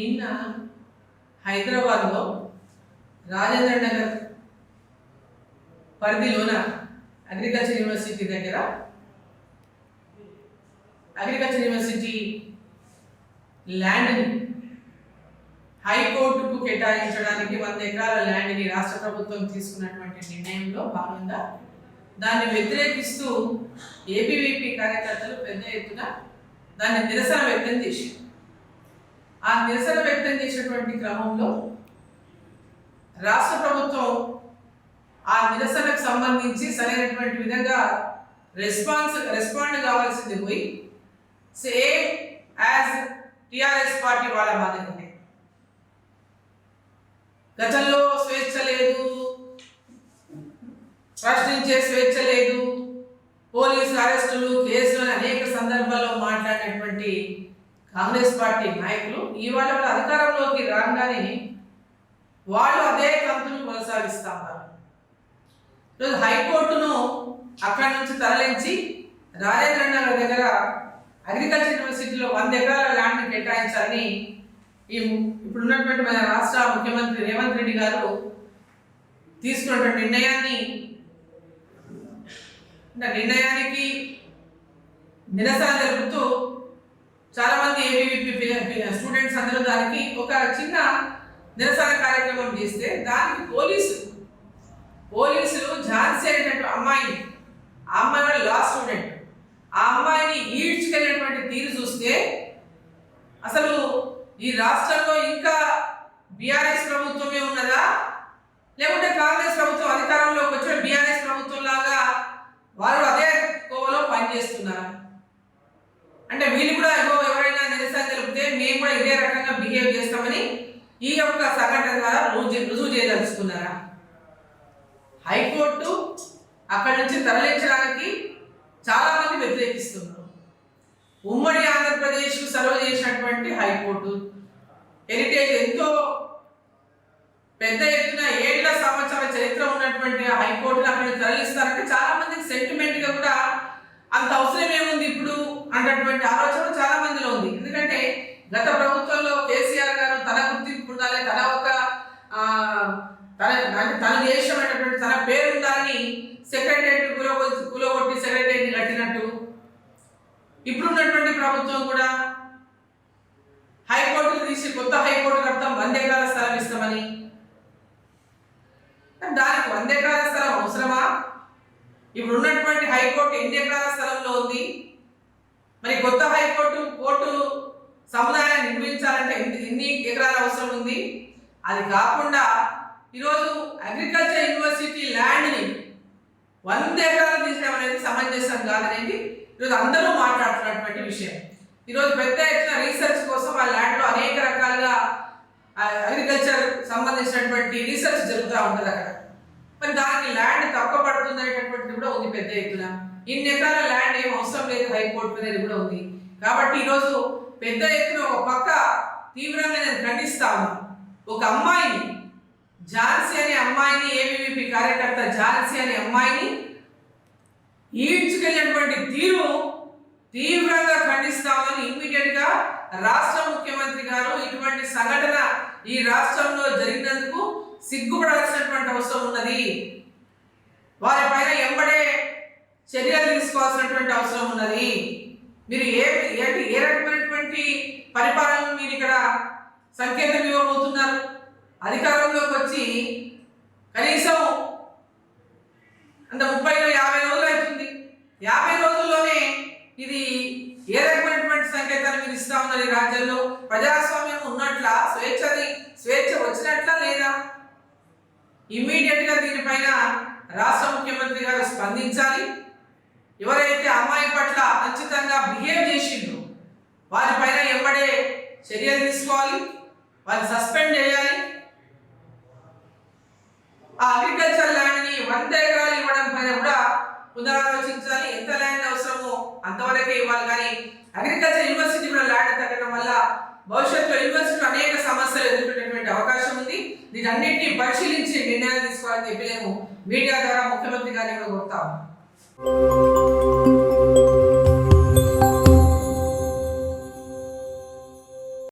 నిన్న హైదరాబాద్లో Rajendra Nagar పరిధిలోన agriculture university దగ్గర అగ్రికల్చర్ యూనివర్సిటీ ల్యాండ్ని హైకోర్టుకు కేటాయించడానికి 100 ఎకరాల ల్యాండ్ని రాష్ట్ర ప్రభుత్వం తీసుకున్నటువంటి నిర్ణయంలో భాగంగా దాన్ని వ్యతిరేకిస్తూ ఏబీవీపీ కార్యకర్తలు పెద్ద ఎత్తున దాన్ని నిరసన వ్యక్తం చేశారు. ఆ నిరసన వ్యక్తం చేసేటువంటి క్రమంలో రాష్ట్ర ప్రభుత్వం ఆ నిరసనకు సంబంధించి సరైనటువంటి విధంగా రెస్పాండ్ కావాల్సింది పోయి సేమ్ యాజ్ టిఆర్ఎస్ పార్టీ వాళ్ళ మాదిరిగానే గతంలో స్వేచ్ఛ లేదు, ప్రశ్నించే స్వేచ్ఛ లేదు, పోలీసు అరెస్టులు కేసులు అనేక సందర్భాల్లో మాట్లాడినటువంటి కాంగ్రెస్ పార్టీ నాయకులు ఇవాళ వాళ్ళ అధికారంలోకి రాగానే వాళ్ళు అదే కంతును కొనసాగిస్తా ఉన్నారు. ఈరోజు హైకోర్టును అక్కడి నుంచి తరలించి రాజేంద్ర నగర్ దగ్గర అగ్రికల్చర్ యూనివర్సిటీలో 100 ఎకరాల ల్యాండ్ని కేటాయించాలని ఇప్పుడున్నటువంటి మన రాష్ట్ర ముఖ్యమంత్రి రేవంత్ రెడ్డి గారు తీసుకున్నటువంటి నిర్ణయానికి నిరసన తెలుపుతూ చాలా మంది ఏబీవీపీ స్టూడెంట్స్ అందరూ దానికి ఒక చిన్న నిరసన కార్యక్రమం చేస్తే దానికి పోలీసులు ఝాన్సీ అనేటువంటి అమ్మాయి లా స్టూడెంట్ ఆ అమ్మాయిని ఈడ్చుకెళ్ళినటువంటి తీరు చూస్తే అసలు ఈ రాష్ట్రంలో ఇంకా బీఆర్ఎస్ ప్రభుత్వమే ఉన్నదా, లేకుంటే కాంగ్రెస్ ప్రభుత్వం అధికారంలోకి వచ్చిన బీఆర్ఎస్ ప్రభుత్వం లాగా వారు అదే కోవలో పనిచేస్తున్నారా? అంటే వీళ్ళు కూడా ఎవరైనా నిరసన తెలిపితే మేము కూడా ఇదే రకంగా బిహేవ్ చేస్తామని ఈ యొక్క సంఘటన ద్వారా రుజువు చేయదలుచుకున్నారా? హైకోర్టు అక్కడి నుంచి తరలించడానికి చాలా మంది వ్యతిరేకిస్తున్నారు. ఉమ్మడి ఆంధ్రప్రదేశ్కు సర్వ్ చేసినటువంటి హైకోర్టు హెరిటేజ్ ఎంతో పెద్ద ఎత్తున 7 సంవత్సరాల చరిత్ర ఉన్నటువంటి హైకోర్టును అక్కడ తరలిస్తారంటే చాలా మందికి సెంటిమెంట్గా కూడా అంత అవసరం ఏముంది ఇప్పుడు అన్నటువంటి ఆలోచన చాలా మందిలో ఉంది. ఎందుకంటే గత ప్రభుత్వంలో కేసీఆర్ గారు తన గుర్తింపు ఉండాలి, తన దేశమైనటువంటి తన పేరు ఉండాలని సెక్రటరియట్ కూలగొట్టి సెక్రటరియట్ని కట్టినట్టు ఇప్పుడున్నటువంటి ప్రభుత్వం కూడా హైకోర్టును తీసి కొత్త హైకోర్టు కడతాం, 100 ఎకరాల స్థలం ఇస్తామని. దానికి 100 ఎకరాల స్థలం అవసరమా? ఇప్పుడు ఉన్నటువంటి హైకోర్టు ఎన్ని ఎకరాల స్థలంలో ఉంది? మరి కొత్త కోర్టు సముదాయాన్ని నిర్మించాలంటే ఎన్ని ఎకరాల అవసరం ఉంది? అది కాకుండా ఈరోజు అగ్రికల్చర్ యూనివర్సిటీ ల్యాండ్ని 100 ఎకరాలు తీసుకోవడం అనేది సమంజసం కాదనేది ఈరోజు అందరూ మాట్లాడుతున్నటువంటి విషయం. ఈరోజు పెద్ద ఎత్తున రీసెర్చ్ కోసం ఆ ల్యాండ్లో అనేక రకాలుగా అగ్రికల్చర్ సంబంధించినటువంటి రీసెర్చ్ జరుగుతూ ఉంటుంది అక్కడ. మరి దానికి ల్యాండ్ తక్కువ పడుతుంది అనేటటువంటిది కూడా ఉంది పెద్ద ఎత్తున. ఇన్ని ఎకరాల ల్యాండ్ ఏం అవసరం లేదు హైకోర్టు అనేది కూడా ఉంది. కాబట్టి ఈరోజు పెద్ద ఎత్తున ఒక పక్క తీవ్రంగా నేను ఖండిస్తా ఉన్నాను. ఒక అమ్మాయిని ఝాన్సీ అనే అమ్మాయిని ఏబీవీపీ కార్యకర్త ఝాన్సీ అనే అమ్మాయిని ఈడ్చుకెళ్ళినటువంటి తీరు తీవ్రంగా ఖండిస్తామని ఇమ్మీడియట్గా రాష్ట్ర ముఖ్యమంత్రి గారు ఇటువంటి సంఘటన ఈ రాష్ట్రంలో జరిగినందుకు సిగ్గుపడాల్సినటువంటి అవసరం ఉన్నది. వారిపైన ఎంబడే చర్యలు తీసుకోవాల్సినటువంటి అవసరం ఉన్నది. మీరు ఏ రకమైనటువంటి పరిపాలన మీరు ఇక్కడ సంకేతం ఇవ్వబోతున్నారు? అధికారంలోకి వచ్చి కనీసం అంత 30-50 రోజులు అవుతుంది. 50 రోజుల్లోనే ఇది ఏ రకమైనటువంటి సంకేతాన్ని మీరు ఇస్తా ఉన్నారు? ఈ రాజ్యంలో ప్రజాస్వామ్యం ఉన్నట్లా, స్వేచ్ఛ వచ్చినట్లా లేదా? ఇమ్మీడియట్గా దీనిపైన రాష్ట్ర ముఖ్యమంత్రి గారు స్పందించాలి. ఎవరైతే అమ్మాయి పట్ల ఖచ్చితంగా బిహేవ్ చేసిండ్రో వారిపైన ఎంబడే చర్యలు తీసుకోవాలి, వారిని సస్పెండ్ చేయాలి. ఆ అగ్రికల్చర్ ల్యాండ్ని 100 ఎకరాలు ఇవ్వడం పైన కూడా పునరాలోచించాలి. ఎంత ల్యాండ్ అవసరమో అంతవరకే ఇవ్వాలి. కానీ అగ్రికల్చర్ యూనివర్సిటీ కూడా ల్యాండ్ తగ్గడం వల్ల భవిష్యత్తులో యూనివర్సిటీలో అనేక సమస్యలు ఎదుర్కొనేటువంటి అవకాశం ఉంది. దీనన్నింటినీ పరిశీలించి నిర్ణయాలు తీసుకోవాలని చెప్పి నేను మీడియా ద్వారా ముఖ్యమంత్రి గారిని కూడా కోరుతాము.